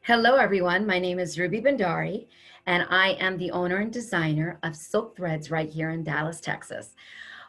Hello, everyone. My name is Ruby Bhandari, and I am the owner and designer of Silk Threads right here in Dallas, Texas.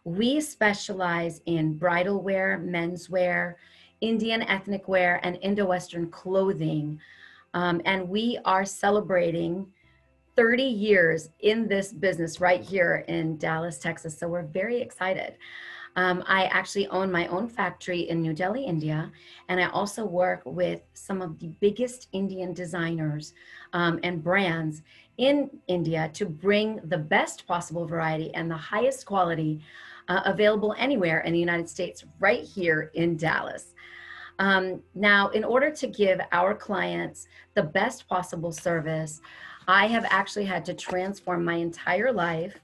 We specialize in bridal wear, menswear, Indian ethnic wear, and Indo-western clothing. And we are celebrating 30 years in this business right here in Dallas, Texas. So we're very excited. I actually own my own factory in New Delhi, India, and I also work with some of the biggest Indian designers and brands in India to bring the best possible variety and the highest quality available anywhere in the United States, right here in Dallas. Now, in order to give our clients the best possible service, I have actually had to transform my entire life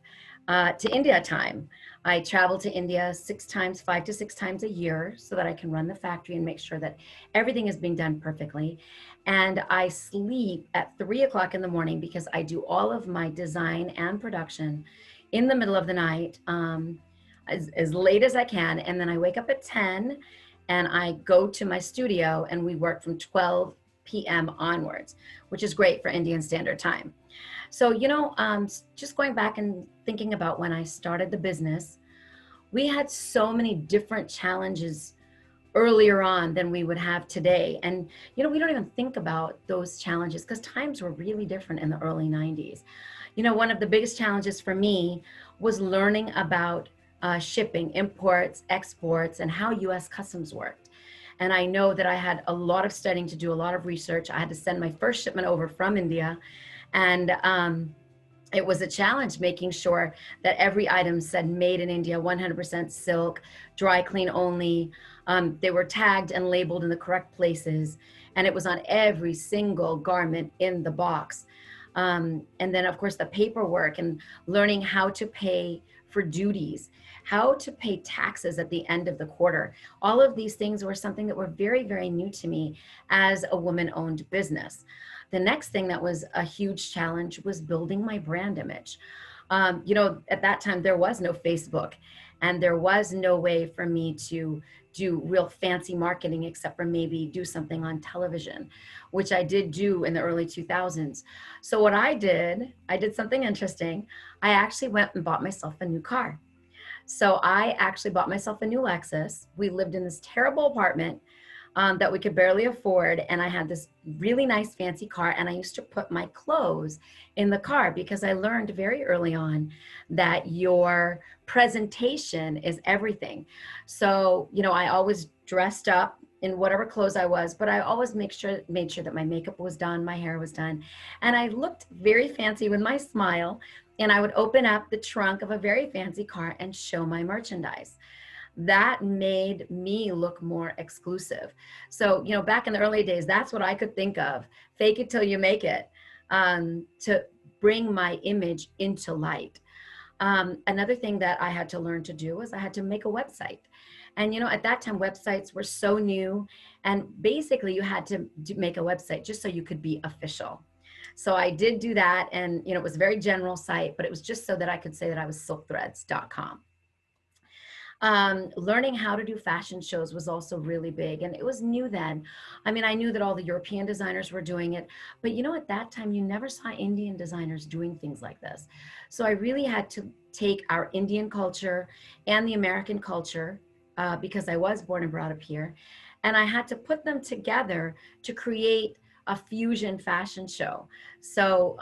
to India time. I travel to India 5 to 6 times a year so that I can run the factory and make sure that everything is being done perfectly. And I sleep at 3 o'clock in the morning because I do all of my design and production in the middle of the night, as late as I can. And then I wake up at 10 and I go to my studio and we work from 12 p.m. onwards, which is great for Indian Standard Time. So, just going back and thinking about when I started the business, we had so many different challenges earlier on than we would have today. And, we don't even think about those challenges because times were really different in the early 90s. One of the biggest challenges for me was learning about shipping, imports, exports, and how US customs worked. And I know that I had a lot of studying to do, a lot of research. I had to send my first shipment over from India. And it was a challenge making sure that every item said made in India, 100% silk, dry clean only. They were tagged and labeled in the correct places. And it was on every single garment in the box. And then, of course, the paperwork and learning how to pay for duties, how to pay taxes at the end of the quarter. All of these things were something that were very, very new to me as a woman-owned business. The next thing that was a huge challenge was building my brand image. At that time, there was no Facebook and there was no way for me to do real fancy marketing except for maybe do something on television, which I did do in the early 2000s. So what I did something interesting. I actually went and bought myself a new car. So I actually bought myself a new Lexus. We lived in this terrible apartment that we could barely afford. And I had this really nice fancy car and I used to put my clothes in the car because I learned very early on that your presentation is everything. So, I always dressed up in whatever clothes I was, but I always made sure that my makeup was done, my hair was done. And I looked very fancy with my smile and I would open up the trunk of a very fancy car and show my merchandise. That made me look more exclusive. So, back in the early days, that's what I could think of. Fake it till you make it, to bring my image into light. Another thing that I had to learn to do was I had to make a website. And, at that time, websites were so new. And basically, you had to make a website just so you could be official. So I did do that. And, it was a very general site, but it was just so that I could say that I was silkthreads.com. Learning how to do fashion shows was also really big, and it was new then. I mean, I knew that all the European designers were doing it, but at that time you never saw Indian designers doing things like this. So I really had to take our Indian culture and the American culture, because I was born and brought up here, and I had to put them together to create a fusion fashion show. So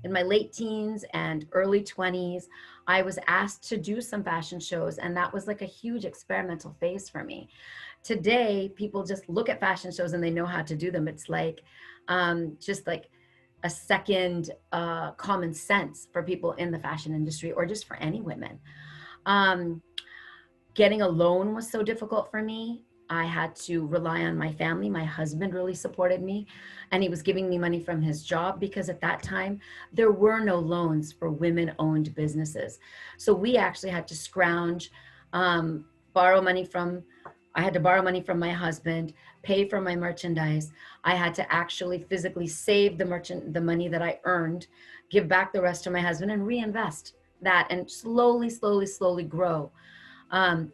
in my late teens and early 20s, I was asked to do some fashion shows, and that was like a huge experimental phase for me. Today, people just look at fashion shows and they know how to do them. It's like just like a second common sense for people in the fashion industry or just for any women. Getting a loan was so difficult for me. I had to rely on my family. My husband really supported me, and he was giving me money from his job because at that time, there were no loans for women-owned businesses. So we actually had to scrounge, borrow money from my husband, pay for my merchandise. I had to actually physically save the money that I earned, give back the rest to my husband, and reinvest that and slowly, slowly, slowly grow.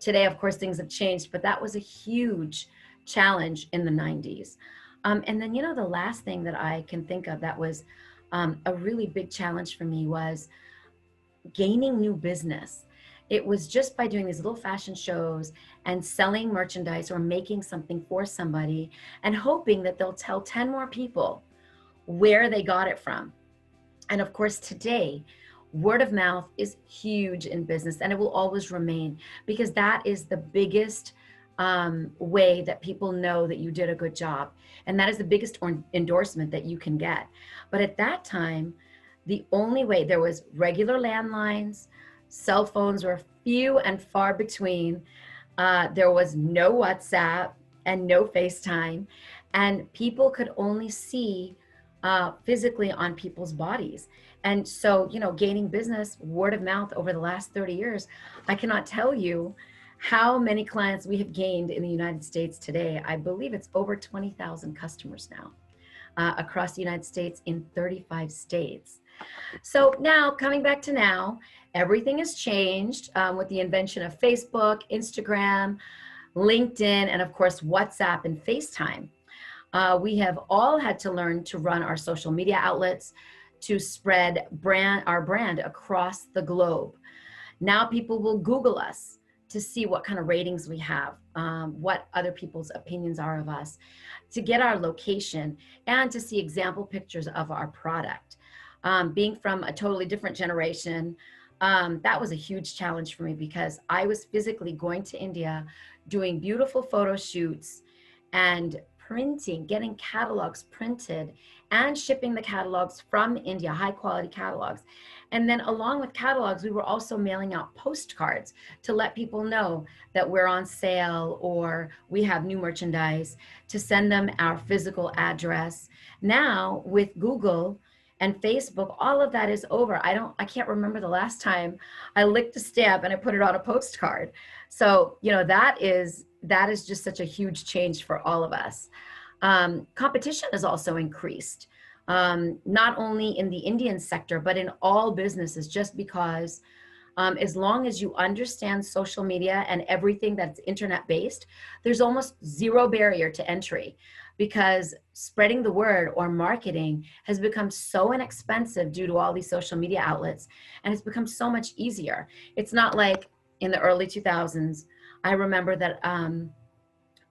Today, of course, things have changed, but that was a huge challenge in the 90s. And then, the last thing that I can think of that was a really big challenge for me was gaining new business. It was just by doing these little fashion shows and selling merchandise or making something for somebody and hoping that they'll tell 10 more people where they got it from. And of course, today, word of mouth is huge in business, and it will always remain, because that is the biggest way that people know that you did a good job. And that is the biggest endorsement that you can get. But at that time, the only way, there was regular landlines, cell phones were few and far between. There was no WhatsApp and no FaceTime, and people could only see physically on people's bodies. And so, gaining business word of mouth over the last 30 years, I cannot tell you how many clients we have gained in the United States today. I believe it's over 20,000 customers now across the United States in 35 states. So now, coming back to now, everything has changed with the invention of Facebook, Instagram, LinkedIn, and of course, WhatsApp and FaceTime. We have all had to learn to run our social media outlets to spread our brand across the globe. Now people will Google us to see what kind of ratings we have, what other people's opinions are of us, to get our location, and to see example pictures of our product. Being from a totally different generation, that was a huge challenge for me, because I was physically going to India, doing beautiful photo shoots and printing, getting catalogs printed and shipping the catalogs from India, high quality catalogs. And then along with catalogs, we were also mailing out postcards to let people know that we're on sale or we have new merchandise, to send them our physical address. Now with Google and Facebook, all of that is over. I can't remember the last time I licked a stamp and I put it on a postcard. So, that is just such a huge change for all of us. Competition has also increased, not only in the Indian sector, but in all businesses, just because as long as you understand social media and everything that's internet based, there's almost zero barrier to entry, because spreading the word or marketing has become so inexpensive due to all these social media outlets, and it's become so much easier. It's not like in the early 2000s. I remember that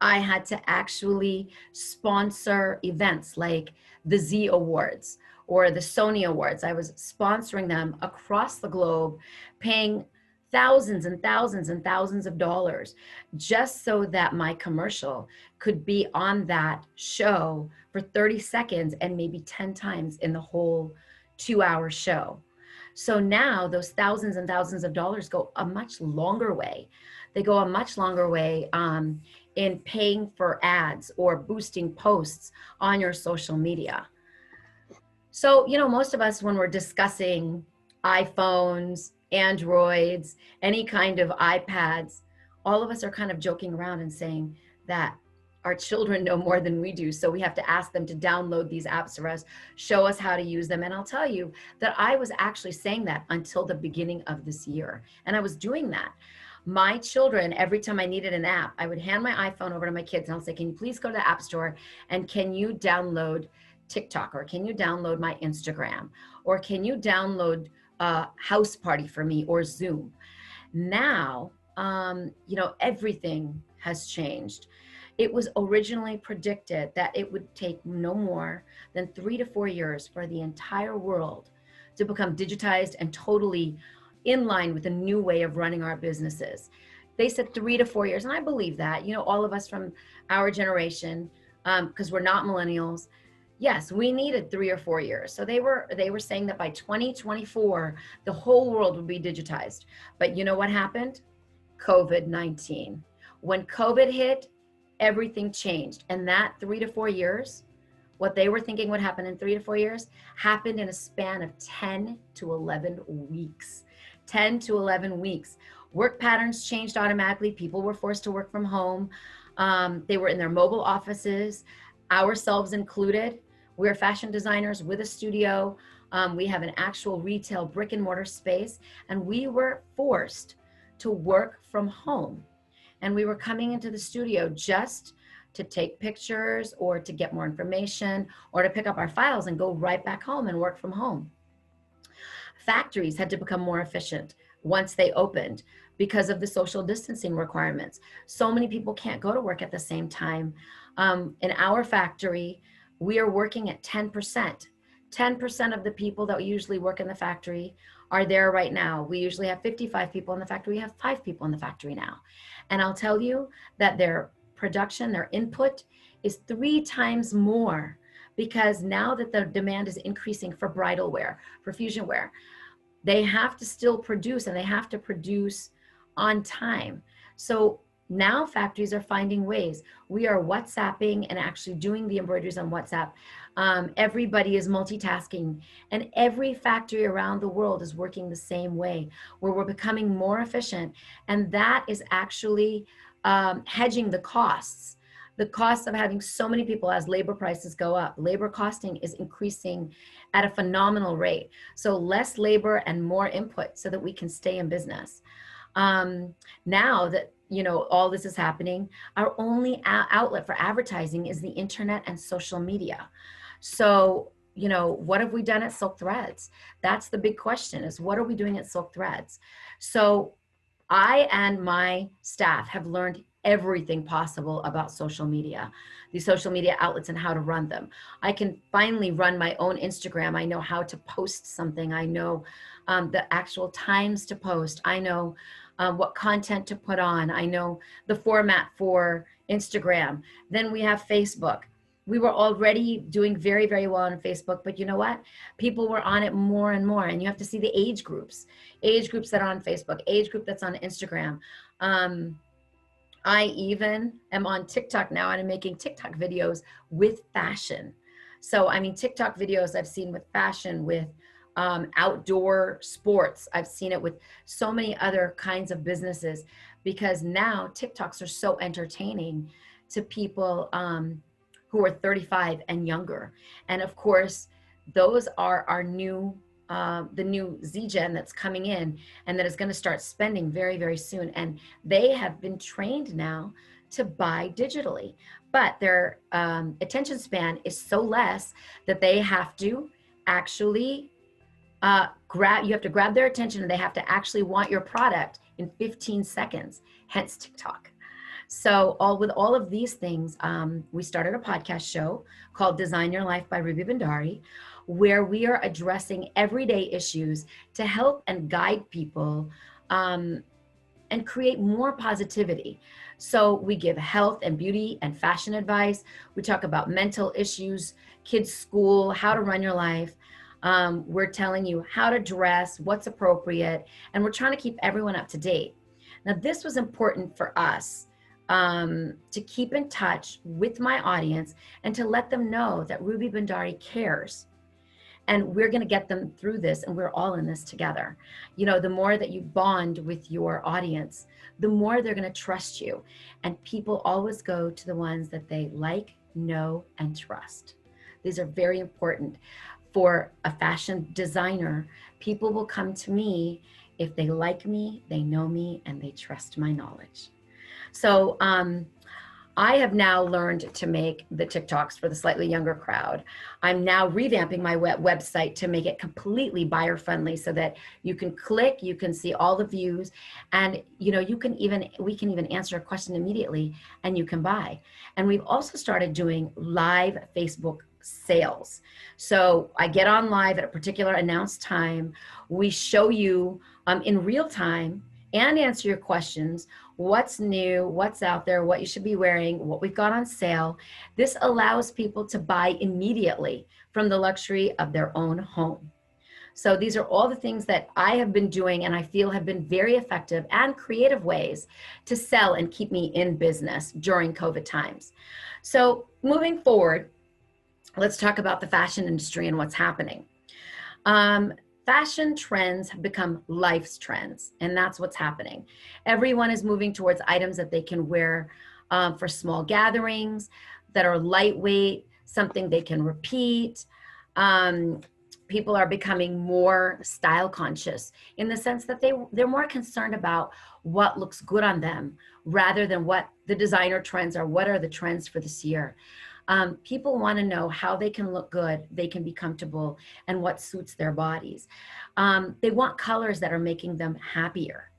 I had to actually sponsor events like the Z Awards or the Sony Awards. I was sponsoring them across the globe, paying thousands and thousands and thousands of dollars just so that my commercial could be on that show for 30 seconds and maybe 10 times in the whole 2-hour show. So now those thousands and thousands of dollars go a much longer way. They go a much longer way in paying for ads or boosting posts on your social media. So, most of us, when we're discussing iPhones, Androids, any kind of iPads, all of us are kind of joking around and saying that our children know more than we do. So we have to ask them to download these apps for us, show us how to use them. And I'll tell you that I was actually saying that until the beginning of this year. And I was doing that. My children, every time I needed an app, I would hand my iPhone over to my kids and I'll say, can you please go to the App Store and can you download TikTok, or can you download my Instagram, or can you download House Party for me, or Zoom? Now, everything has changed. It was originally predicted that it would take no more than 3 to 4 years for the entire world to become digitized and totally in line with a new way of running our businesses. They said 3 to 4 years, and I believe that. All of us from our generation, because we're not millennials, yes, we needed 3 or 4 years. So they were saying that by 2024, the whole world would be digitized. But you know what happened? COVID-19. When COVID hit, everything changed. And that 3 to 4 years, what they were thinking would happen in 3 to 4 years, happened in a span of 10 to 11 weeks. 10 to 11 weeks. Work patterns changed automatically. People were forced to work from home. They were in their mobile offices, ourselves included. We're fashion designers with a studio. We have an actual retail brick and mortar space, and we were forced to work from home. And we were coming into the studio just to take pictures or to get more information or to pick up our files and go right back home and work from home. Factories had to become more efficient once they opened because of the social distancing requirements. So many people can't go to work at the same time. In our factory, we are working at 10%. 10% of the people that usually work in the factory are there right now. We usually have 55 people in the factory. We have 5 people in the factory now. And I'll tell you that their production, their input is 3 times more, because now that the demand is increasing for bridal wear, for fusion wear, they have to still produce, and they have to produce on time. So now factories are finding ways. We are WhatsApping and actually doing the embroideries on WhatsApp. Everybody is multitasking, and every factory around the world is working the same way, where we're becoming more efficient. And that is actually hedging the costs. The cost of having so many people as labor prices go up. Labor costing is increasing at a phenomenal rate. So less labor and more input so that we can stay in business. Now that, you know, all this is happening, our only outlet for advertising is the internet and social media. So, you know, what have we done at Silk Threads? That's the big question, is what are we doing at Silk Threads? So I and my staff have learned everything possible about social media, these social media outlets and how to run them. I can finally run my own Instagram. I know how to post something. I know the actual times to post. I know what content to put on. I know the format for Instagram. Then we have Facebook. We were already doing very, very well on Facebook, but you know what? People were on it more and more, and you have to see the age groups that are on Facebook, age group that's on Instagram. I even am on TikTok now, and I'm making TikTok videos with fashion. So, I mean, TikTok videos I've seen with fashion, with outdoor sports. I've seen it with so many other kinds of businesses, because now TikToks are so entertaining to people who are 35 and younger. And of course, those are our new, the new Z-Gen that's coming in, and that is going to start spending very, very soon. And they have been trained now to buy digitally, but their attention span is so less that they have to actually you have to grab their attention, and they have to actually want your product in 15 seconds, hence TikTok. So with all of these things, we started a podcast show called Design Your Life by Ruby Bhandari, where we are addressing everyday issues to help and guide people and create more positivity. So we give health and beauty and fashion advice. We talk about mental issues, kids' school, how to run your life. We're telling you how to dress, what's appropriate, and we're trying to keep everyone up to date. Now, this was important for us to keep in touch with my audience and to let them know that Ruby Bhandari cares. And we're going to get them through this, and we're all in this together. You know, the more that you bond with your audience, the more they're going to trust you. And people always go to the ones that they like, know, and trust. These are very important. For a fashion designer, people will come to me if they like me, they know me, and they trust my knowledge. So I have now learned to make the TikToks for the slightly younger crowd. I'm now revamping my website to make it completely buyer friendly, so that you can click, you can see all the views, and you know, we can even answer a question immediately, and you can buy. And we've also started doing live Facebook sales. So I get on live at a particular announced time. We show you in real time and answer your questions, what's new, what's out there, what you should be wearing, what we've got on sale. This allows people to buy immediately from the luxury of their own home. So these are all the things that I have been doing, and I feel have been very effective and creative ways to sell and keep me in business during COVID times. So moving forward, let's talk about the fashion industry and what's happening. Fashion trends have become life's trends, and that's what's happening. Everyone is moving towards items that they can wear for small gatherings, that are lightweight, something they can repeat. people are becoming more style conscious in the sense that they're more concerned about what looks good on them rather than what the designer trends are. What are the trends for this year? People want to know how they can look good, they can be comfortable, and what suits their bodies. They want colors that are making them happier.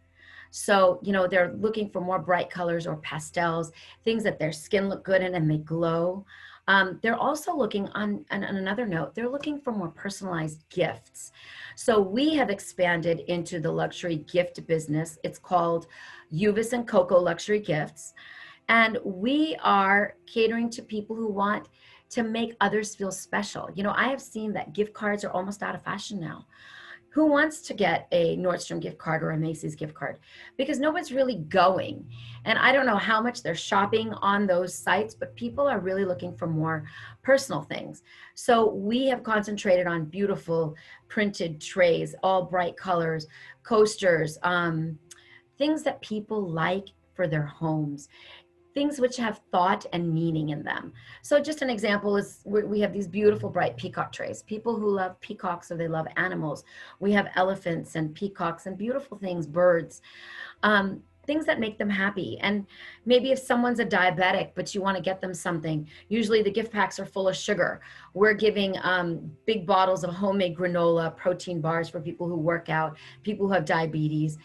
So, they're looking for more bright colors or pastels, things that their skin look good in and they glow. They're also looking on another note, they're looking for more personalized gifts. So we have expanded into the luxury gift business. It's called Uvis and Coco Luxury Gifts. And we are catering to people who want to make others feel special. I have seen that gift cards are almost out of fashion now. Who wants to get a Nordstrom gift card or a Macy's gift card? Because nobody's really going. And I don't know how much they're shopping on those sites, but people are really looking for more personal things. So we have concentrated on beautiful printed trays, all bright colors, coasters, things that people like for their homes, things which have thought and meaning in them. So just an example is we have these beautiful bright peacock trays. People who love peacocks or they love animals. We have elephants and peacocks and beautiful things, birds, things that make them happy. And maybe if someone's a diabetic, but you want to get them something, usually the gift packs are full of sugar. We're giving big bottles of homemade granola, protein bars for people who work out, people who have diabetes,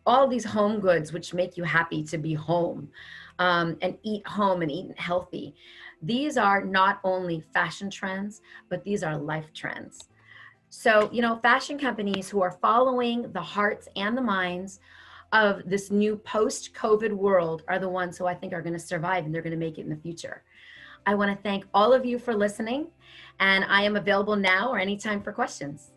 all these home goods which make you happy to be home. And eat home and eat healthy. These are not only fashion trends, but these are life trends. So, fashion companies who are following the hearts and the minds of this new post-COVID world are the ones who I think are going to survive and they're going to make it in the future. I want to thank all of you for listening, and I am available now or anytime for questions.